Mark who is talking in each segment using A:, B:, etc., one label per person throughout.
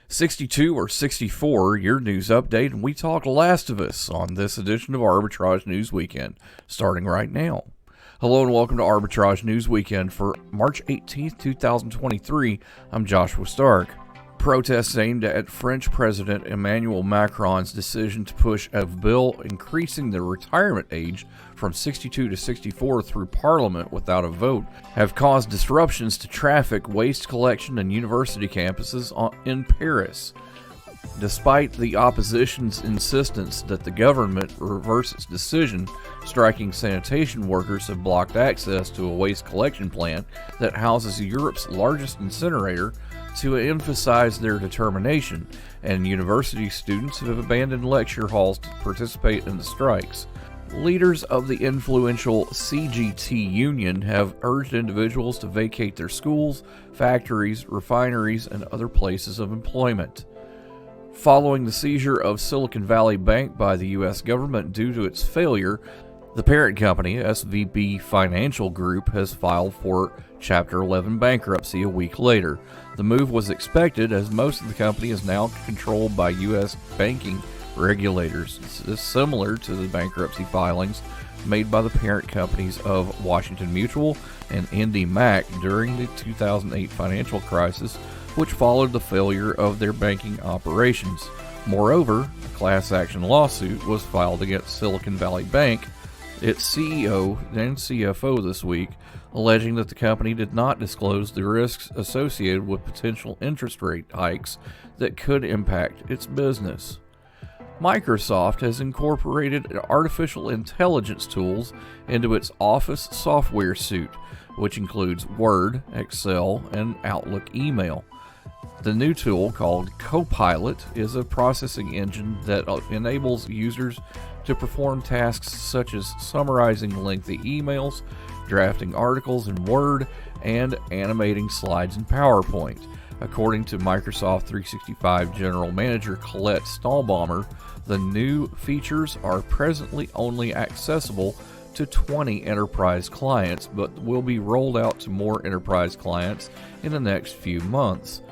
A: 62 or 64, your news update, and we talk Last of Us on this edition of Arbitrage News Weekend, starting right now. Hello and welcome to Arbitrage News Weekend for March 18th, 2023. I'm Joshua Stark. Protests aimed at French President Emmanuel Macron's decision to push a bill increasing the retirement age from 62 to 64 through Parliament without a vote have caused disruptions to traffic, waste collection, and university campuses in Paris. Despite the opposition's insistence that the government reverse its decision, striking sanitation workers have blocked access to a waste collection plant that houses Europe's largest incinerator to emphasize their determination, and university students have abandoned lecture halls to participate in the strikes. Leaders of the influential CGT union have urged individuals to vacate their schools, factories, refineries, and other places of employment. Following the seizure of Silicon Valley Bank by the U.S. government due to its failure, the parent company, SVB Financial Group, has filed for Chapter 11 bankruptcy a week later. The move was expected as most of the company is now controlled by U.S. banking regulators. This is similar to the bankruptcy filings made by the parent companies of Washington Mutual and IndyMac during the 2008 financial crisis, which followed the failure of their banking operations. Moreover, a class action lawsuit was filed against Silicon Valley Bank, its CEO and CFO this week, alleging that the company did not disclose the risks associated with potential interest rate hikes that could impact its business. Microsoft has incorporated artificial intelligence tools into its Office software suite, which includes Word, Excel, and Outlook email. The new tool, called Copilot, is a processing engine that enables users to perform tasks such as summarizing lengthy emails, drafting articles in Word, and animating slides in PowerPoint. According to Microsoft 365 General Manager Colette Stahlbaumer, the new features are presently only accessible to 20 enterprise clients, but will be rolled out to more enterprise clients in the next few months.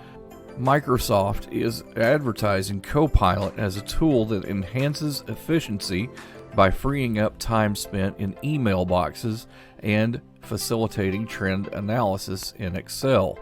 A: Microsoft is advertising Copilot as a tool that enhances efficiency by freeing up time spent in email boxes and facilitating trend analysis in Excel.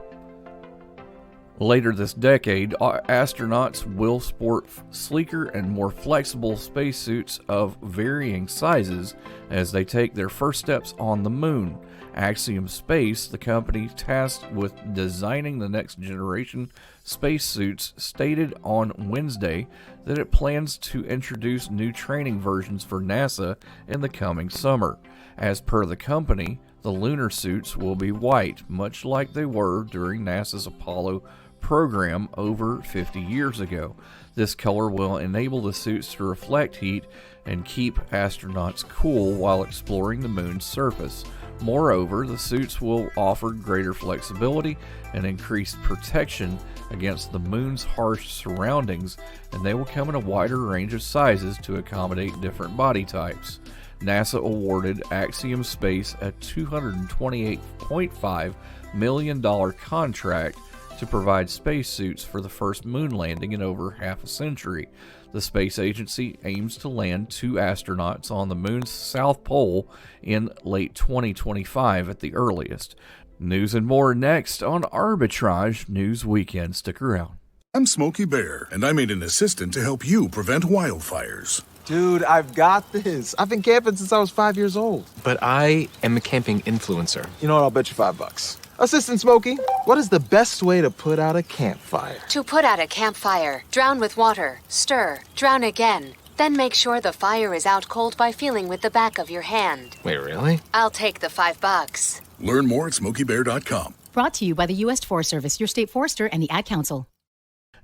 A: Later this decade, astronauts will sport sleeker and more flexible spacesuits of varying sizes as they take their first steps on the moon. Axiom Space, the company tasked with designing the next generation spacesuits, stated on Wednesday that it plans to introduce new training versions for NASA in the coming summer. As per the company, the lunar suits will be white, much like they were during NASA's Apollo program over 50 years ago. This color will enable the suits to reflect heat and keep astronauts cool while exploring the moon's surface. Moreover, the suits will offer greater flexibility and increased protection against the moon's harsh surroundings, and they will come in a wider range of sizes to accommodate different body types. NASA awarded Axiom Space a $228.5 million contract to provide spacesuits for the first moon landing in over half a century. The space agency aims to land 2 astronauts on the moon's south pole in late 2025 at the earliest. News and more next on Arbitrage News Weekend. Stick around.
B: I'm Smokey Bear, and I made an assistant to help you prevent wildfires.
C: Dude, I've got this. I've been camping since I was 5 years old.
D: But I am a camping influencer.
C: You know what? I'll bet you $5. Assistant Smokey, what is the best way to put out a campfire?
E: To put out a campfire, drown with water, stir, drown again. Then make sure the fire is out cold by feeling with the back of your hand.
D: Wait, really?
E: I'll take the $5.
B: Learn more at SmokeyBear.com.
F: Brought to you by the U.S. Forest Service, your state forester, and the Ad Council.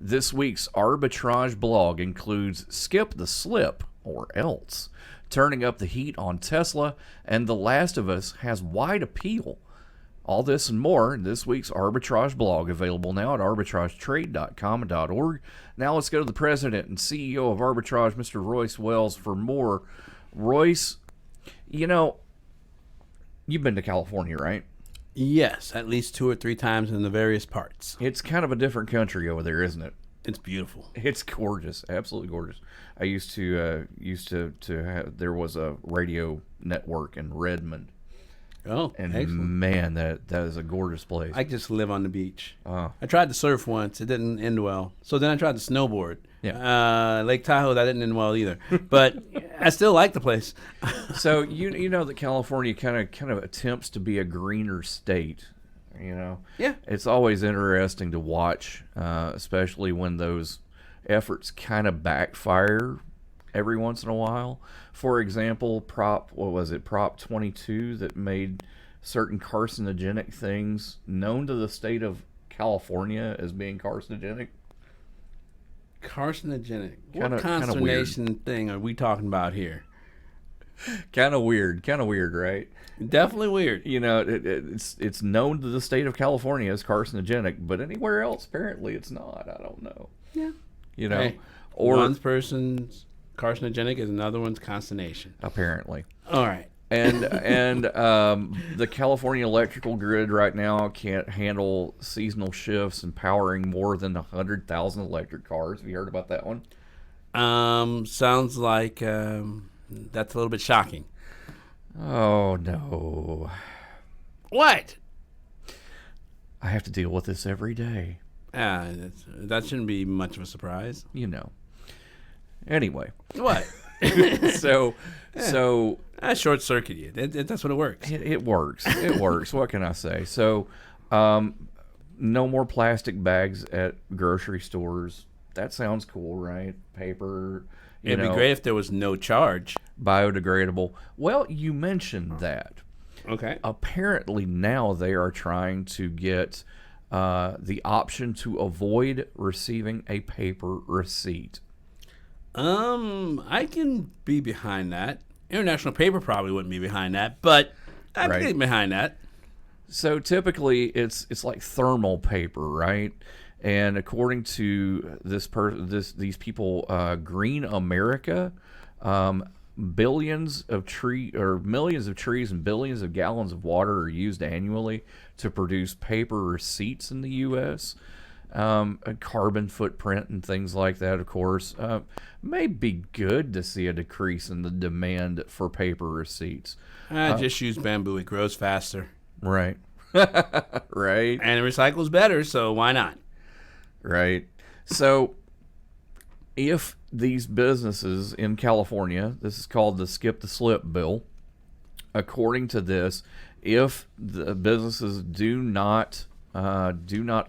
A: This week's Arbitrage blog includes Skip the Slip, or else, turning up the heat on Tesla, and The Last of Us has wide appeal. All this and more in this week's Arbitrage blog, available now at arbitragetrade.com.org. Now let's go to the president and CEO of Arbitrage, Mr. Royce Wells, for more. Royce, you know, you've been to California, right?
G: Yes, at least 2 or 3 times in the various parts.
A: It's kind of a different country over there, isn't it?
G: It's beautiful.
A: It's gorgeous, absolutely gorgeous. I used to have, there was a radio network in Redmond.
G: Oh,
A: And
G: excellent.
A: man, that is a gorgeous place.
G: I just live on the beach.
A: Oh.
G: I tried to surf once. It didn't end well. So then I tried to snowboard.
A: Yeah.
G: Lake Tahoe, that didn't end well either. But I still like the place.
A: So you know that California kind of attempts to be a greener state. You know,
G: Yeah.
A: It's always interesting to watch, especially when those efforts kind of backfire every once in a while. For example, Prop 22 that made certain carcinogenic things known to the state of California as being carcinogenic.
G: Carcinogenic.
A: Kinda
G: What consternation thing are we talking about here?
A: Kind of weird, right?
G: Definitely weird.
A: You know, it's known to the state of California as carcinogenic, but anywhere else apparently it's not. I don't know.
G: Yeah.
A: You know,
G: Hey,
A: or
G: one person's carcinogenic is another one's consternation.
A: apparently.
G: All right.
A: And the California electrical grid right now can't handle seasonal shifts and powering more than 100,000 electric cars. Have you heard about that one?
G: Sounds like that's a little bit shocking.
A: Oh no,
G: What?
A: I have to deal with this every day.
G: That shouldn't be much of a surprise.
A: You know. Anyway,
G: What?
A: so
G: I short circuit you. That's what it works.
A: it works. It works. What can I say? So, no more plastic bags at grocery stores. That sounds cool, right? Paper.
G: It'd be great if there was no charge.
A: Biodegradable. Well, you mentioned that.
G: Okay.
A: Apparently now they are trying to get the option to avoid receiving a paper receipt.
G: I can be behind that. International Paper probably wouldn't be behind that, but I can
A: Right.
G: get behind that.
A: So typically it's like thermal paper, right? And according to these people, Green America, millions of trees and billions of gallons of water are used annually to produce paper receipts in the U.S. A carbon footprint and things like that, of course, may be good to see a decrease in the demand for paper receipts.
G: Just use bamboo. It grows faster.
A: Right. Right.
G: And it recycles better, so why not?
A: Right. So if these businesses in California, this is called the Skip the Slip bill, according to this, if the businesses do not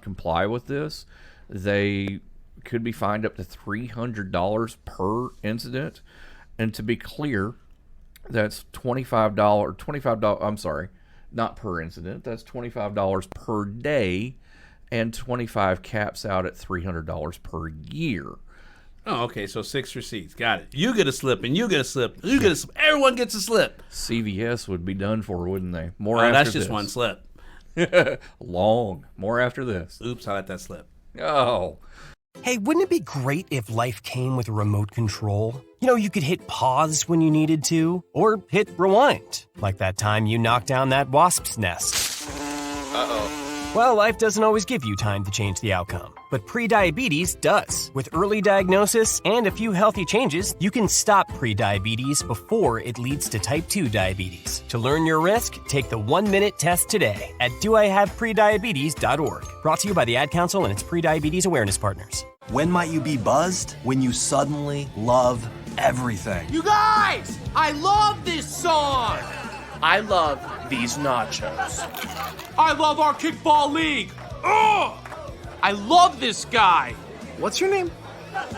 A: comply with this, they could be fined up to $300 per incident. And to be clear, that's $25. I'm sorry, not per incident. That's $25 per day, and 25 caps out at $300 per year.
G: Oh, okay, so 6 receipts. Got it. You get a slip, and you get a slip. You get a slip. Everyone gets a slip.
A: CVS would be done for, wouldn't they? More
G: Oh,
A: after
G: that's just
A: this.
G: one slip.
A: Long. More after this.
G: Oops, I let that slip.
A: Oh.
H: Hey, wouldn't it be great if life came with a remote control? You know, you could hit pause when you needed to, or hit rewind, like that time you knocked down that wasp's nest.
D: Uh-oh.
H: Well, life doesn't always give you time to change the outcome, but prediabetes does. With early diagnosis and a few healthy changes, you can stop prediabetes before it leads to type 2 diabetes. To learn your risk, take the 1-minute test today at doihaveprediabetes.org. Brought to you by the Ad Council and its prediabetes awareness partners.
I: When might you be buzzed? When you suddenly love everything.
J: You guys! I love this song!
K: I love these nachos.
J: I love our kickball league! Ugh! I love this guy!
K: What's your name?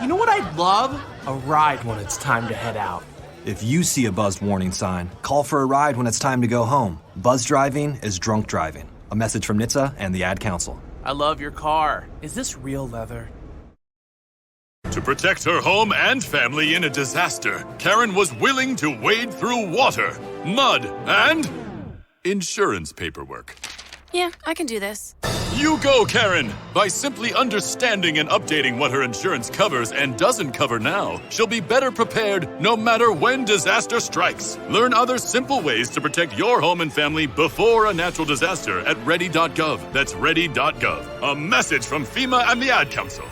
J: You know what I'd love?
K: A ride when it's time to head out.
I: If you see a buzzed warning sign, call for a ride when it's time to go home. Buzz driving is drunk driving. A message from NHTSA and the Ad Council.
K: I love your car. Is this real leather?
B: To protect her home and family in a disaster, Karen was willing to wade through water, mud, and insurance paperwork.
L: Yeah, I can do this.
B: You go, Karen! By simply understanding and updating what her insurance covers and doesn't cover now, she'll be better prepared no matter when disaster strikes. Learn other simple ways to protect your home and family before a natural disaster at ready.gov. That's ready.gov. A message from FEMA and the Ad Council.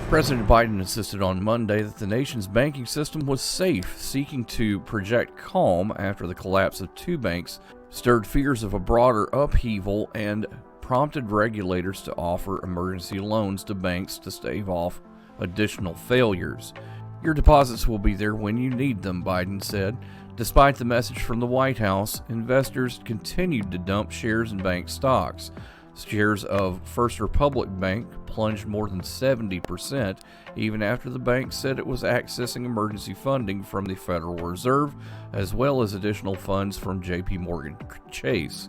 A: President Biden insisted on Monday that the nation's banking system was safe, seeking to project calm after the collapse of two banks stirred fears of a broader upheaval and prompted regulators to offer emergency loans to banks to stave off additional failures. Your deposits will be there when you need them, Biden said. Despite the message from the White House, investors continued to dump shares in bank stocks. Shares of First Republic Bank plunged more than 70%, even after the bank said it was accessing emergency funding from the Federal Reserve, as well as additional funds from J.P. Morgan Chase.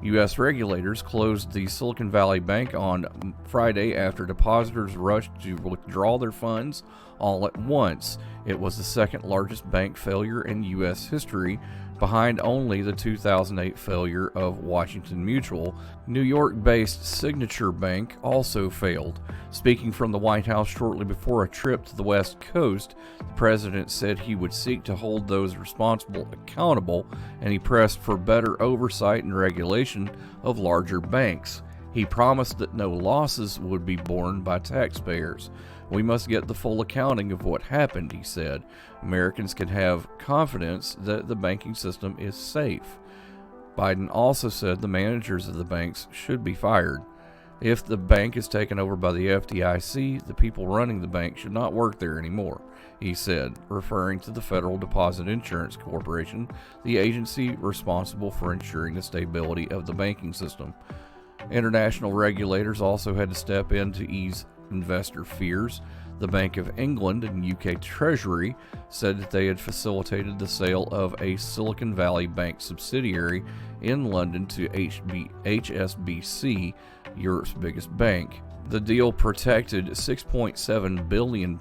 A: U.S. regulators closed the Silicon Valley Bank on Friday after depositors rushed to withdraw their funds all at once. It was the second largest bank failure in U.S. history, behind only the 2008 failure of Washington Mutual. New York-based Signature Bank also failed. Speaking from the White House shortly before a trip to the West Coast, the president said he would seek to hold those responsible accountable, and he pressed for better oversight and regulation of larger banks. He promised that no losses would be borne by taxpayers. We must get the full accounting of what happened, he said. Americans can have confidence that the banking system is safe. Biden also said the managers of the banks should be fired. If the bank is taken over by the FDIC, the people running the bank should not work there anymore, he said, referring to the Federal Deposit Insurance Corporation, the agency responsible for ensuring the stability of the banking system. International regulators also had to step in to ease investor fears. The Bank of England and UK Treasury said that they had facilitated the sale of a Silicon Valley Bank subsidiary in London to HSBC, Europe's biggest bank. The deal protected £6.7 billion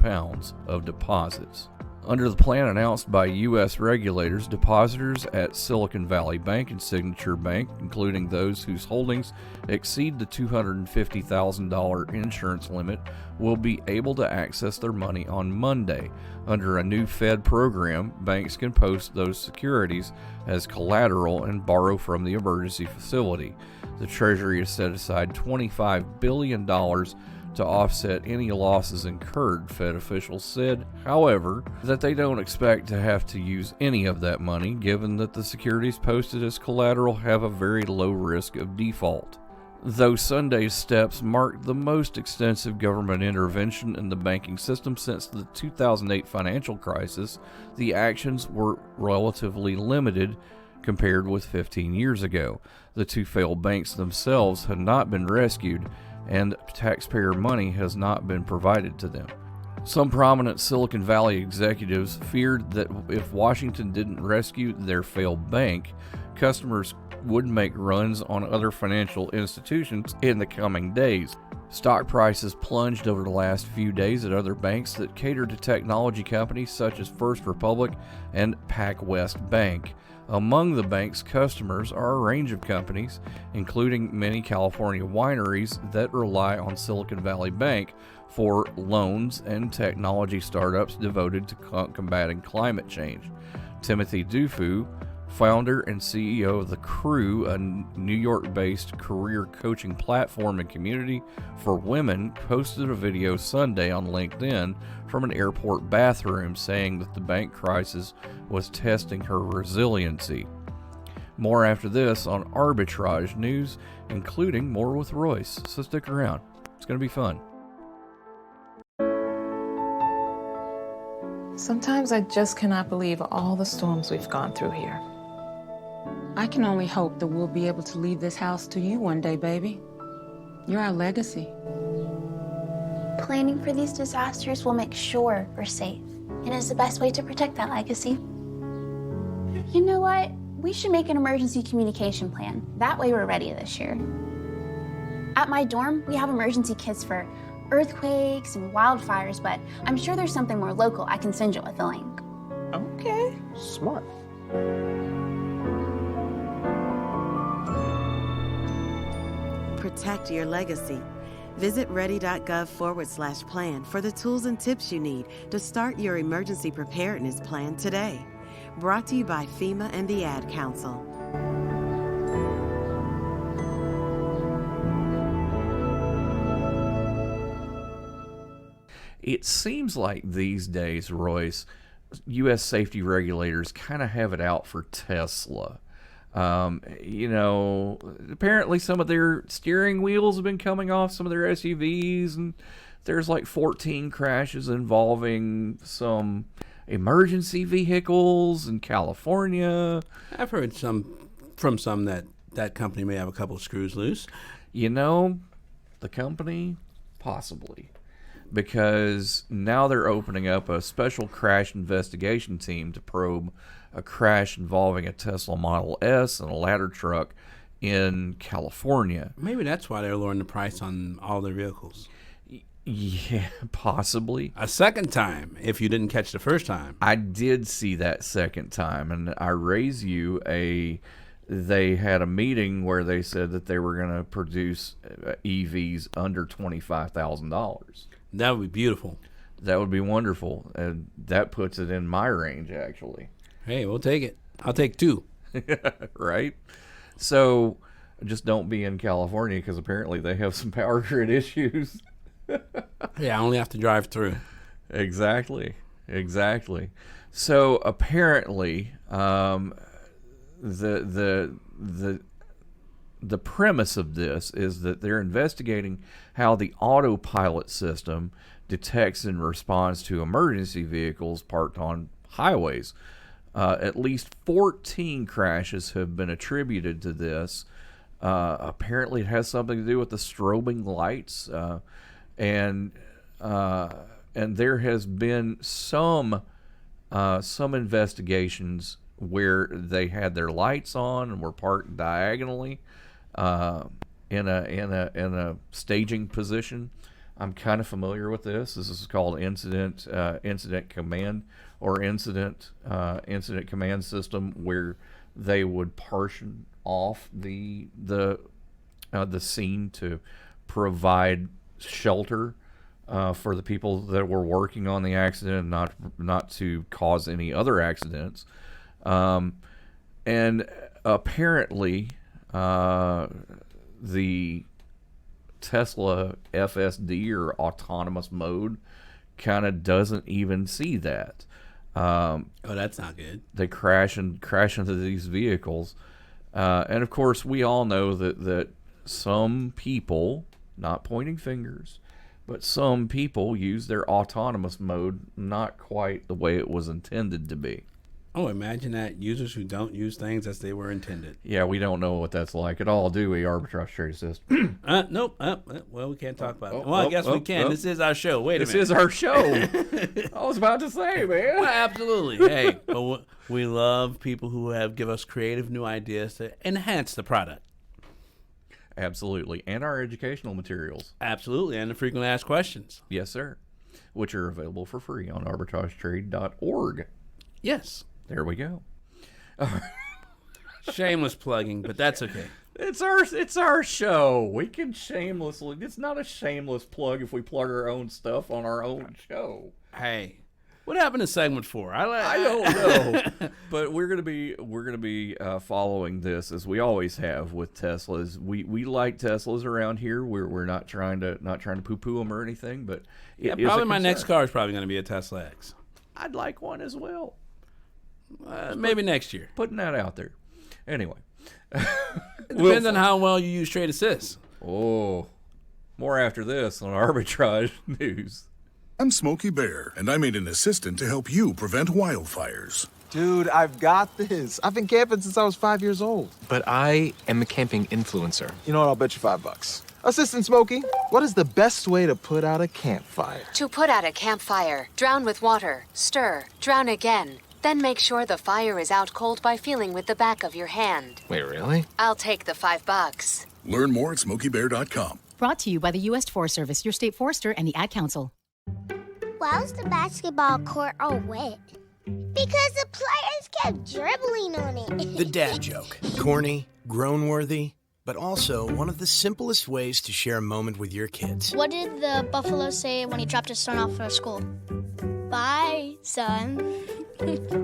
A: of deposits. Under the plan announced by U.S. regulators, depositors at Silicon Valley Bank and Signature Bank, including those whose holdings exceed the $250,000 insurance limit, will be able to access their money on Monday. Under a new Fed program, banks can post those securities as collateral and borrow from the emergency facility. The Treasury has set aside $25 billion to offset any losses incurred, Fed officials said, however, that they don't expect to have to use any of that money, given that the securities posted as collateral have a very low risk of default. Though Sunday's steps marked the most extensive government intervention in the banking system since the 2008 financial crisis, the actions were relatively limited compared with 15 years ago. The two failed banks themselves had not been rescued, and taxpayer money has not been provided to them. Some prominent Silicon Valley executives feared that if Washington didn't rescue their failed bank, customers would make runs on other financial institutions in the coming days. Stock prices plunged over the last few days at other banks that cater to technology companies such as First Republic and PacWest Bank. Among the bank's customers are a range of companies, including many California wineries that rely on Silicon Valley Bank for loans and technology startups devoted to combating climate change. Timothy Dufu, founder and CEO of The Crew, a New York-based career coaching platform and community for women, posted a video Sunday on LinkedIn from an airport bathroom saying that the bank crisis was testing her resiliency. More after this on Arbitrage News, including more with Royce, so stick around. It's going to be fun.
M: Sometimes I just cannot believe all the storms we've gone through here.
N: I can only hope that we'll be able to leave this house to you one day, baby. You're our legacy.
O: Planning for these disasters will make sure we're safe, and is the best way to protect that legacy. You know what? We should make an emergency communication plan. That way we're ready this year. At my dorm, we have emergency kits for earthquakes and wildfires, but I'm sure there's something more local I can send you with a link.
K: Okay, smart.
P: Protect your legacy. Visit ready.gov/plan for the tools and tips you need to start your emergency preparedness plan today. Brought to you by FEMA and the Ad Council.
A: It seems like these days, Royce, U.S. safety regulators kind of have it out for Tesla. Apparently some of their steering wheels have been coming off some of their SUVs, and there's like 14 crashes involving some emergency vehicles in California.
G: I've heard from some that company may have a couple of screws loose.
A: The company, possibly. Because now they're opening up a special crash investigation team to probe a crash involving a Tesla Model S and a ladder truck in California.
G: Maybe that's why they're lowering the price on all their vehicles.
A: Yeah, possibly.
G: A second time, if you didn't catch the first time.
A: I did see that second time, and I raise you they had a meeting where they said that they were going to produce EVs under $25,000.
G: That would be beautiful.
A: That would be wonderful. And that puts it in my range, actually.
G: Hey, we'll take it. I'll take 2.
A: Right? So just don't be in California, because apparently they have some power grid issues.
G: Yeah, I only have to drive through.
A: Exactly. So apparently, the premise of this is that they're investigating how the autopilot system detects and responds to emergency vehicles parked on highways. At least 14 crashes have been attributed to this. Apparently, it has something to do with the strobing lights, and there has been some investigations where they had their lights on and were parked diagonally in a staging position. I'm kind of familiar with this. This is called incident command or incident command system, where they would partition off the scene to provide shelter for the people that were working on the accident, not to cause any other accidents. And apparently, the Tesla FSD, or autonomous mode, kind of doesn't even see that.
G: That's not good.
A: They crash into these vehicles, and of course, we all know that some people, not pointing fingers, but some people use their autonomous mode not quite the way it was intended to be.
G: Oh, imagine that. Users who don't use things as they were intended.
A: Yeah, we don't know what that's like at all, do we, Arbitrage Trade System?
G: Nope. Well, we can't talk about it. Well, I guess we can. This is our show. Wait a minute.
A: This is our show. I was about to say, man.
G: Well, absolutely. Hey, but we love people who give us creative new ideas to enhance the product.
A: Absolutely. And our educational materials.
G: Absolutely. And the frequently asked questions.
A: Yes, sir. Which are available for free on arbitragetrade.org.
G: Yes.
A: There we go.
G: Shameless plugging, but that's okay.
A: It's our show. We can shamelessly. It's not a shameless plug if we plug our own stuff on our own show.
G: Hey, what happened to segment 4?
A: I don't know. But we're gonna be following this, as we always have with Teslas. We like Teslas around here. We're not trying to poo-poo them or anything, but
G: probably my next car is probably going to be a Tesla X.
A: I'd like one as well.
G: Maybe next year.
A: Putting that out there. Anyway.
G: It depends on how well you use Trade Assist.
A: Oh, more after this on Arbitrage News.
Q: I'm Smokey Bear, and I made an assistant to help you prevent wildfires.
C: Dude, I've got this. I've been camping since I was 5 years old.
D: But I am a camping influencer.
C: You know what? I'll bet you $5. Assistant Smokey, what is the best way to put out a campfire?
E: To put out a campfire, drown with water, stir, drown again. Then make sure the fire is out cold by feeling with the back of your hand.
D: Wait, really?
E: I'll take the $5.
Q: Learn more at SmokeyBear.com.
F: Brought to you by the U.S. Forest Service, your state forester, and the Ad Council.
R: Why was the basketball court all wet? Because the players kept dribbling on it.
S: The dad joke. Corny, groan-worthy, but also one of the simplest ways to share a moment with your kids.
R: What did the buffalo say when he dropped his son off for school? Bye, son.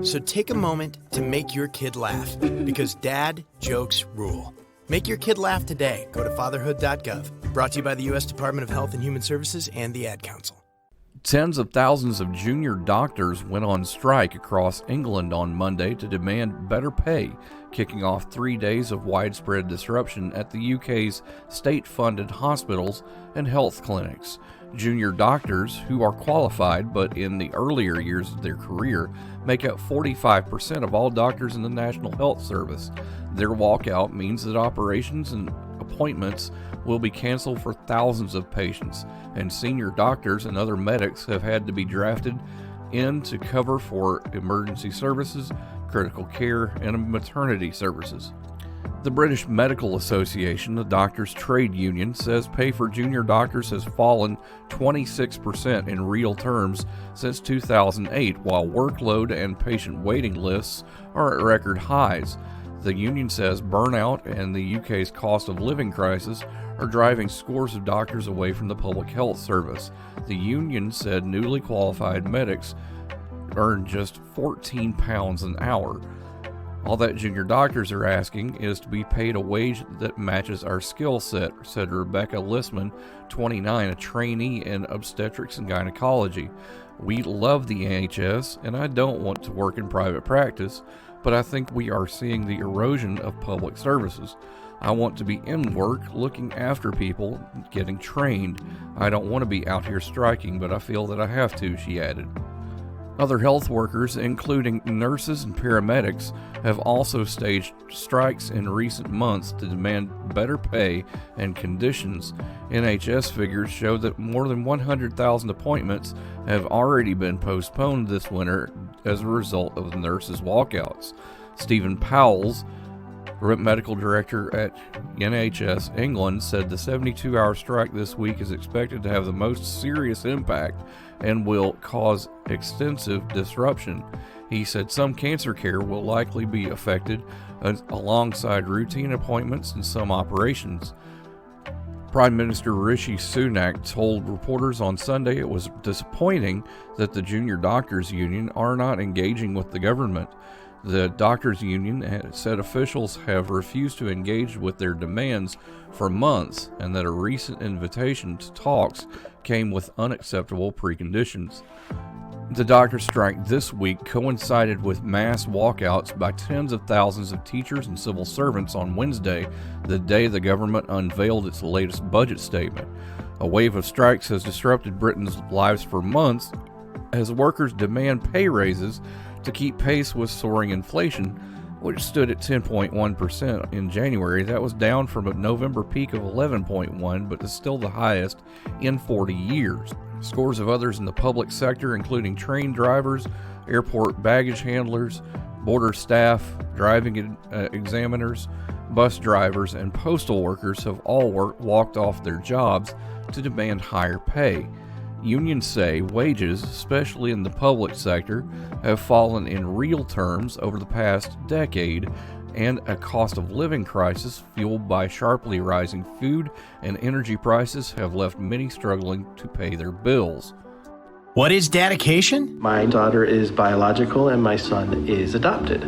S: So take a moment to make your kid laugh, because dad jokes rule. Make your kid laugh today. Go to fatherhood.gov. Brought to you by the U.S. Department of Health and Human Services and the Ad Council.
A: Tens of thousands of junior doctors went on strike across England on Monday to demand better pay, kicking off 3 days of widespread disruption at the UK's state-funded hospitals and health clinics. Junior doctors, who are qualified but in the earlier years of their career, make up 45% of all doctors in the National Health Service. Their walkout means that operations and appointments will be canceled for thousands of patients, and senior doctors and other medics have had to be drafted in to cover for emergency services, critical care, and maternity services. The British Medical Association, the doctors' trade union, says pay for junior doctors has fallen 26% in real terms since 2008, while workload and patient waiting lists are at record highs. The union says burnout and the UK's cost of living crisis are driving scores of doctors away from the public health service. The union said newly qualified medics earn just £14 an hour. All that junior doctors are asking is to be paid a wage that matches our skill set, said Rebecca Lissman, 29, a trainee in obstetrics and gynecology. We love the NHS, and I don't want to work in private practice, but I think we are seeing the erosion of public services. I want to be in work, looking after people, getting trained. I don't want to be out here striking, but I feel that I have to, she added. Other health workers, including nurses and paramedics, have also staged strikes in recent months to demand better pay and conditions. NHS figures show that more than 100,000 appointments have already been postponed this winter as a result of the nurses' walkouts. Stephen Powles, medical director at NHS England, said the 72-hour strike this week is expected to have the most serious impact and will cause extensive disruption. He said some cancer care will likely be affected alongside routine appointments and some operations. Prime Minister Rishi Sunak told reporters on Sunday it was disappointing that the junior doctors union are not engaging with the government. The doctors union said officials have refused to engage with their demands for months and that a recent invitation to talks came with unacceptable preconditions. The doctor strike this week coincided with mass walkouts by tens of thousands of teachers and civil servants on Wednesday, the day the government unveiled its latest budget statement. A wave of strikes has disrupted Britain's lives for months as workers demand pay raises to keep pace with soaring inflation, which stood at 10.1% in January. That was down from a November peak of 11.1%, but is still the highest in 40 years. Scores of others in the public sector, including train drivers, airport baggage handlers, border staff, driving examiners, bus drivers, and postal workers have all walked off their jobs to demand higher pay. Unions say wages, especially in the public sector, have fallen in real terms over the past decade, and a cost of living crisis fueled by sharply rising food and energy prices have left many struggling to pay their bills.
S: What is dedication?
T: My daughter is biological and my son is adopted.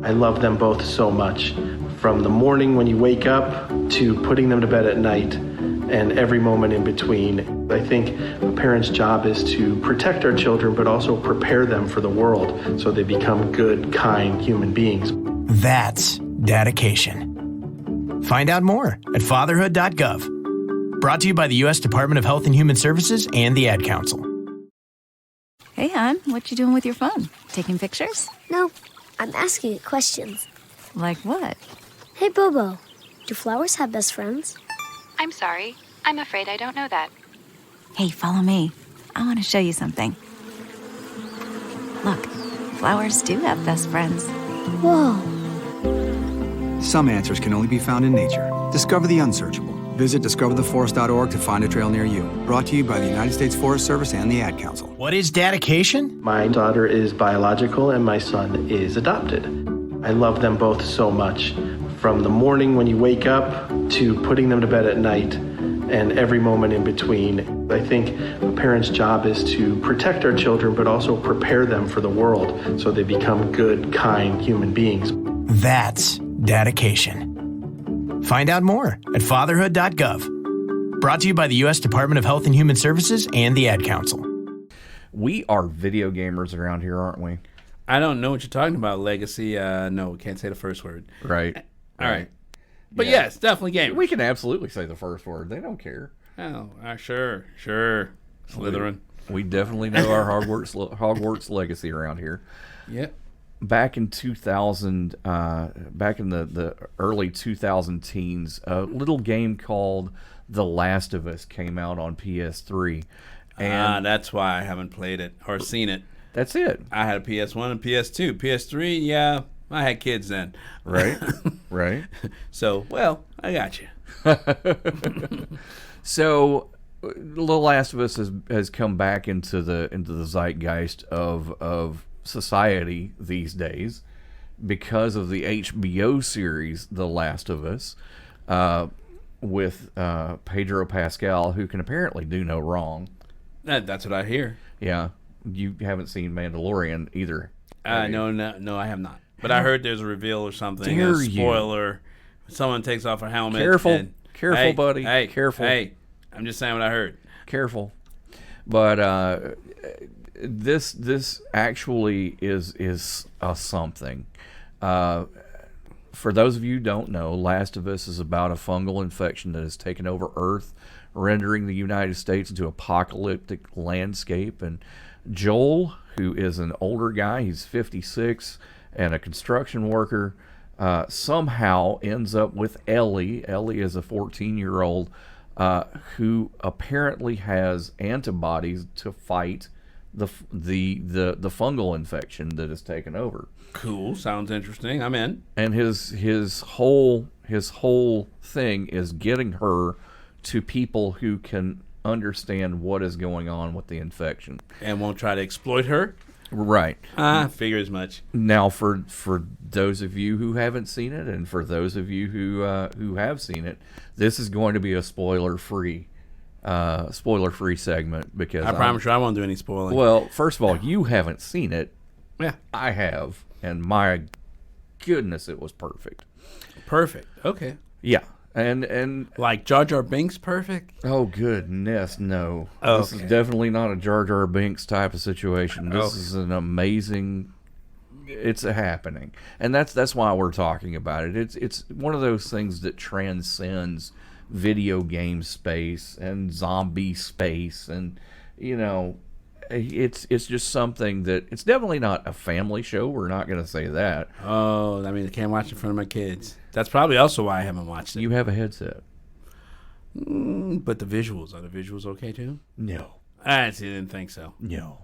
T: I love them both so much. From the morning when you wake up to putting them to bed at night and every moment in between. I think a parent's job is to protect our children, but also prepare them for the world so they become good, kind human beings.
S: That's dedication. Find out more at fatherhood.gov. Brought to you by the U.S. Department of Health and Human Services and the Ad Council.
U: Hey, hon, what you doing with your phone? Taking pictures?
R: No, I'm asking it questions.
U: Like what?
R: Hey, Bobo, do flowers have best friends?
L: I'm sorry. I'm afraid I don't know that.
U: Hey, follow me. I want to show you something. Look, flowers do have best friends.
R: Whoa.
V: Some answers can only be found in nature. Discover the unsearchable. Visit discovertheforest.org to find a trail near you. Brought to you by the United States Forest Service and the Ad Council.
S: What is dedication?
T: My daughter is biological and my son is adopted. I love them both so much. From the morning when you wake up to putting them to bed at night and every moment in between. I think a parent's job is to protect our children, but also prepare them for the world so they become good, kind human beings.
S: That's dedication. Find out more at fatherhood.gov. Brought to you by the U.S. Department of Health and Human Services and the Ad Council.
A: We are video gamers around here, aren't we?
G: I don't know what you're talking about, Legacy. No, we can't say the first word.
A: Right.
G: All right. But yes, definitely gamers.
A: We can absolutely say the first word. They don't care.
G: Oh, sure. Slytherin.
A: We definitely know our Hogwarts legacy around here.
G: Yep.
A: Back in 2000, back in the early 2000 teens, a little game called The Last of Us came out on PS3. And
G: that's why I haven't played it or seen it.
A: That's it.
G: I had a PS1 and PS2. PS3, yeah, I had kids then.
A: Right, right.
G: So, well, I got you.
A: So, The Last of Us has come back into the zeitgeist of society these days because of the HBO series The Last of Us, with Pedro Pascal, who can apparently do no wrong.
G: That's what I hear.
A: Yeah. You haven't seen Mandalorian either.
G: No, I have not. But I heard there's a reveal or something.
A: Dare
G: a spoiler. Someone takes off her helmet.
A: Careful,
G: hey,
A: buddy.
G: Hey,
A: careful.
G: Hey, I'm just saying what I heard.
A: Careful. But this actually is something. For those of you who don't know, Last of Us is about a fungal infection that has taken over Earth, rendering the United States into an apocalyptic landscape. And Joel, who is an older guy, he's 56 and a construction worker, somehow ends up with Ellie. Ellie is a 14-year-old who apparently has antibodies to fight the fungal infection that has taken over.
G: Cool, sounds interesting. I'm in.
A: And his whole thing is getting her to people who can understand what is going on with the infection
G: and won't try to exploit her.
A: Right.
G: Figure as much.
A: Now, for those of you who haven't seen it, and for those of you who have seen it, this is going to be a spoiler-free segment, because
G: I promise you I won't do any spoiling.
A: Well, first of all, you haven't seen it.
G: Yeah,
A: I have, and my goodness, it was perfect.
G: Perfect. Okay.
A: Yeah. And
G: like Jar Jar Binks perfect?
A: Oh, goodness, no.
G: Okay.
A: This is definitely not a Jar Jar Binks type of situation. This is an amazing... It's a happening. And that's why we're talking about it. It's one of those things that transcends video game space and zombie space. And, you know, it's just something that... It's definitely not a family show. We're not going to say that.
G: Oh, I mean, I can't watch it in front of my kids. That's probably also why I haven't watched it.
A: You have a headset.
G: But the visuals, are the visuals okay too?
A: No.
G: I didn't think so.
A: No.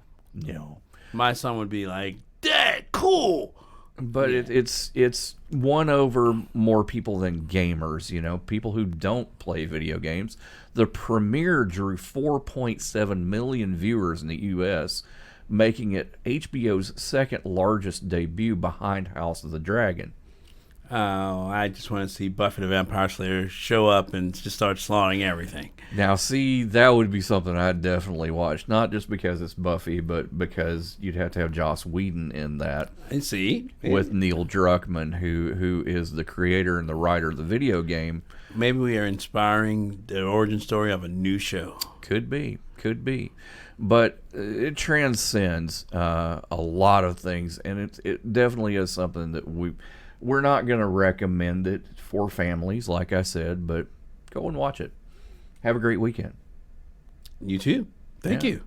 G: My son would be like, Dad, cool.
A: But yeah. It's won over more people than gamers, you know, people who don't play video games. The premiere drew 4.7 million viewers in the U.S., making it HBO's second largest debut behind House of the Dragon.
G: Oh, I just want to see Buffy the Vampire Slayer show up and just start slaughtering everything.
A: Now, see, that would be something I'd definitely watch. Not just because it's Buffy, but because you'd have to have Joss Whedon in that.
G: And see?
A: With Neil Druckmann, who is the creator and the writer of the video game.
G: Maybe we are inspiring the origin story of a new show.
A: Could be. But it transcends a lot of things, and it definitely is something that we're not going to recommend it for families, like I said, but go and watch it. Have a great weekend.
G: You too. Thank you.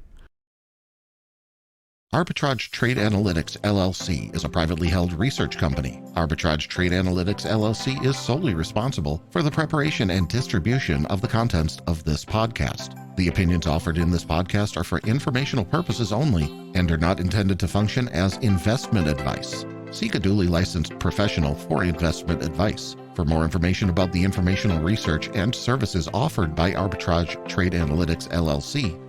H: Arbitrage Trade Analytics, LLC is a privately held research company. Arbitrage Trade Analytics, LLC is solely responsible for the preparation and distribution of the contents of this podcast. The opinions offered in this podcast are for informational purposes only and are not intended to function as investment advice. Seek a duly licensed professional for investment advice. For more information about the informational research and services offered by Arbitrage Trade Analytics, LLC,